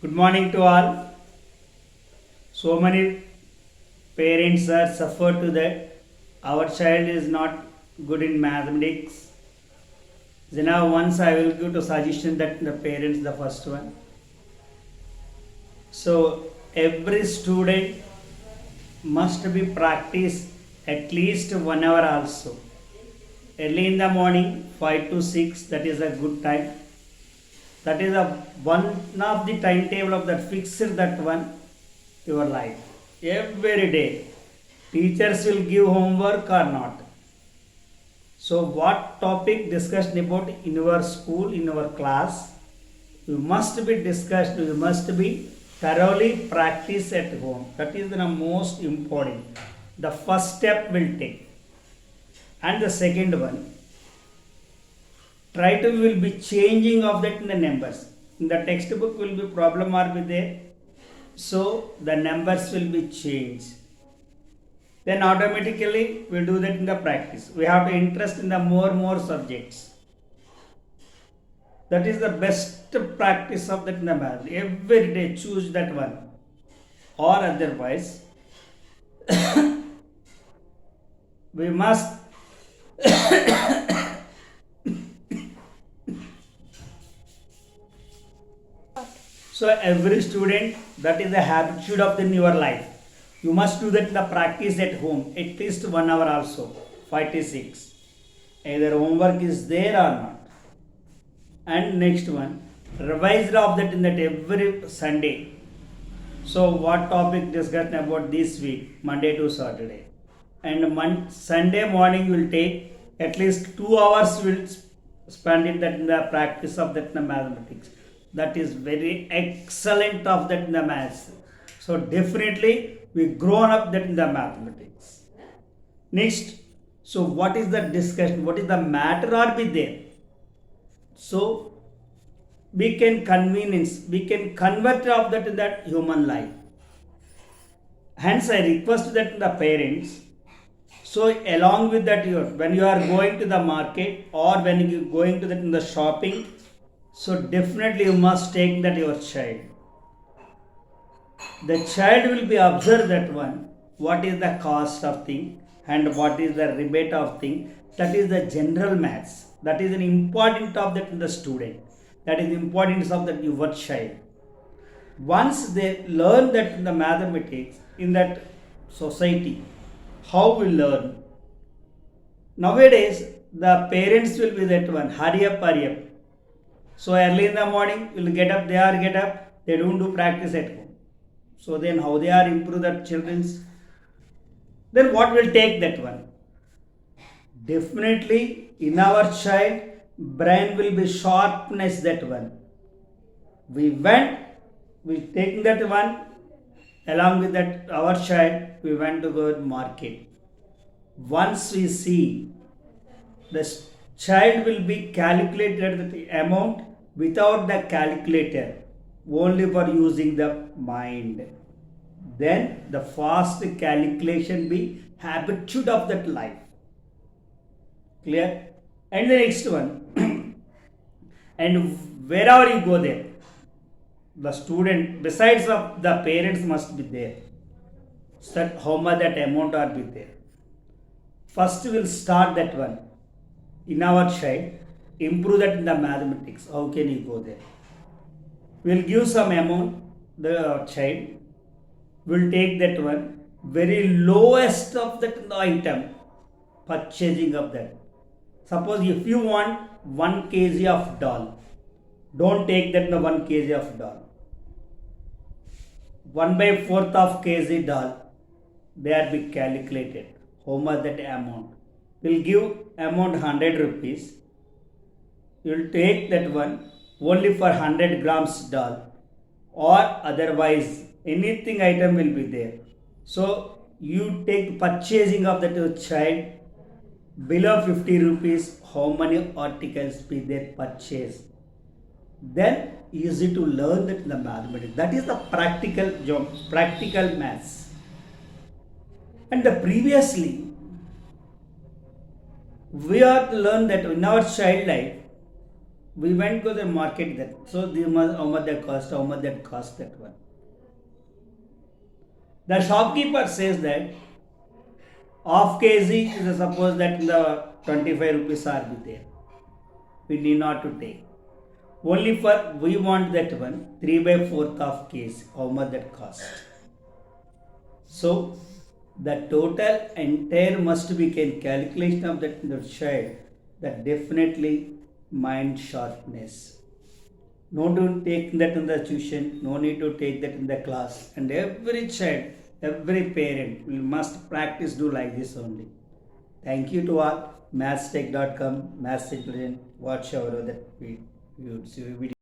Good morning to all. So many parents are suffered to that our child is not good in mathematics. So now once I will give to suggestion that the parents the first one. So every student must be practice at least 1 hour also. Early in the morning 5 to 6 that is a good time. That is a one of the timetable of that fixed that one your life. Every day teachers will give homework or not. So what topic discussed about in your school, in your class, you must be discussed, you must be thoroughly practice at home. That is the most important. The first step will take. And the second one, try to will be changing of that in the numbers. In the textbook will be problem or be there. So the numbers will be changed. Then automatically we'll do that in the practice. We have to interest in the more subjects. That is the best practice of that in the math. Every day choose that one. Or otherwise, we must so every student that is the habitude of in your life. You must do that in the practice at home at least 1 hour also 5 to 6. Either homework is there or not. And next one, revise of that in that every Sunday. So what topic discussed about this week, Monday to Saturday. And Sunday morning will take at least 2 hours will spend it that in the practice of that in the mathematics. That is very excellent of that in the maths. So definitely we grown up that in the mathematics. Next, so what is the discussion? What is the matter or be there? So we can convert of that in that human life. Hence I request that the parents. So along with that, when you are going to the market or when you going to that in the shopping, so definitely you must take that your child. The child will be observe that one. What is the cost of thing and what is the rebate of thing? That is the general maths. That is an important of that in the student. That is the importance of that your child. Once they learn that in the mathematics in that society, how we learn? Nowadays, the parents will be that one, hurry up. So early in the morning, will get up, they don't do practice at home. So then how they are improve their children's? Then what will take that one? Definitely in our child, brain will be sharpness that one. We taking that one, along with that our child, we went to go to market. Once we see the child will be calculated the amount without the calculator, only for using the mind. Then the fast calculation be habitude of that life. Clear? And the next one, and wherever you go there, the student besides of the parents must be there. So that how much that amount are be there. First we will start that one. In our child, improve that in the mathematics. How can you go there? We will give some amount, the child will take that one, very lowest of that item, purchasing of that. Suppose if you want 1 kg of dal, don't take that 1 kg of dal. 1/4 of kg dal, they are be calculated. How much that amount? Will give amount 100 rupees. You will take that one only for 100 grams dal, or otherwise anything item will be there. So you take purchasing of that child below 50 rupees, how many articles be there purchased. Then easy to learn that in the mathematics. That is the practical job, practical maths. And the previously we are to learn that in our child life we went to the market that. So how much that cost, how much that cost that one. The shopkeeper says that half kg is suppose that the 25 rupees are be there. We need not to take. Only for we want that one 3 by 4th of kg. How much that cost? So the total entire must be calculation of that the child. That definitely mind sharpness. No to take that in the tuition, no need to take that in the class. And every child, every parent will must practice do like this only. Thank you to all. Mathstech.com, Maths Intelligent. Watch our that video.